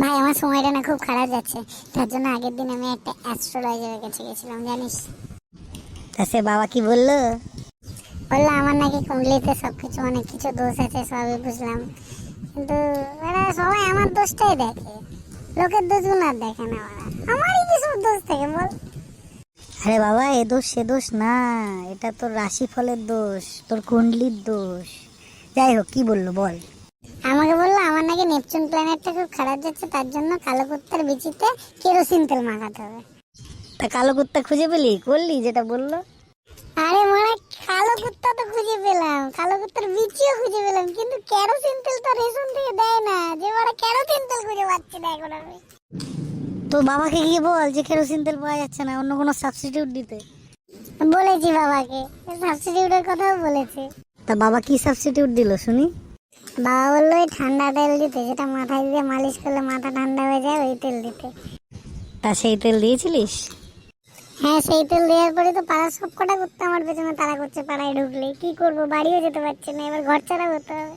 ভাই আমার সময়টা না খুব খারাপ যাচ্ছে, তার জন্য আগের দিন আমি একটা অ্যাস্ট্রোলজারের কাছে গেছিলাম জানিস। তা সে বাবা কি বললো? বললো আমার নাকি কুণ্ডলিতে সবকিছু অনেক কিছু দোষ আছে, সবই বুঝলাম, কিন্তু ওরা সবাই আমার দোষটাই দেখে, লোকের দোষগুলো আর দেখে না। ওরা আমারই কি সব দোষ থাকে বল? আরে বাবা, এ দোষ সে দোষ না, এটা তোর রাশি ফলের দোষ, তোর কুণ্ডলির দোষ। যাই হোক, কি বললো বল। আমাকে বললো আমার নাকি নেপচুন প্ল্যানেটটা খুব খারাপ যাচ্ছে, তার জন্য কালো কুত্তার বিচিতে কেরোসিন তেল মাখাতে হবে। তা কালো কুত্তা খুঁজে পেলি, করলি যেটা বললো? আরে মানে কালো কুত্তা তো খুঁজে পেলাম, কালো কুত্তার বিচিও খুঁজে পেলাম, কিন্তু কেরোসিন তেল তো রেশন থেকে দেয় না, যে বড় কেরোসিন তেল খুঁজে পাচ্ছি না এখন আমি। তো বাবাকে গিয়ে বল যে কেরোসিন তেল পাওয়া যাচ্ছে না, অন্য কোনো সাবস্টিটিউট দিতে। বলেছি বাবাকে, সাবস্টিটিউটের কথাও বলেছি। তা বাবা কি সাবস্টিটিউট দিল শুনি? বাবা বললো ওই ঠান্ডা তেল দিতে, যেটা মাথায় দিয়ে মালিশ করলে মাথা ঠান্ডা হয়ে যায়, ওই তেল দিতে। তা সেই তেল দিয়েছিলিস? হ্যাঁ, সেই তেল দেওয়ার পরে তো পাড়ার সব কটা কুত্তা আমার পেছনে তাড়া করছে, পাড়ায় ঢুকলে কি করবো, বাড়িও যেতে পারছি না, এবার ঘর ছাড়া হতে হবে।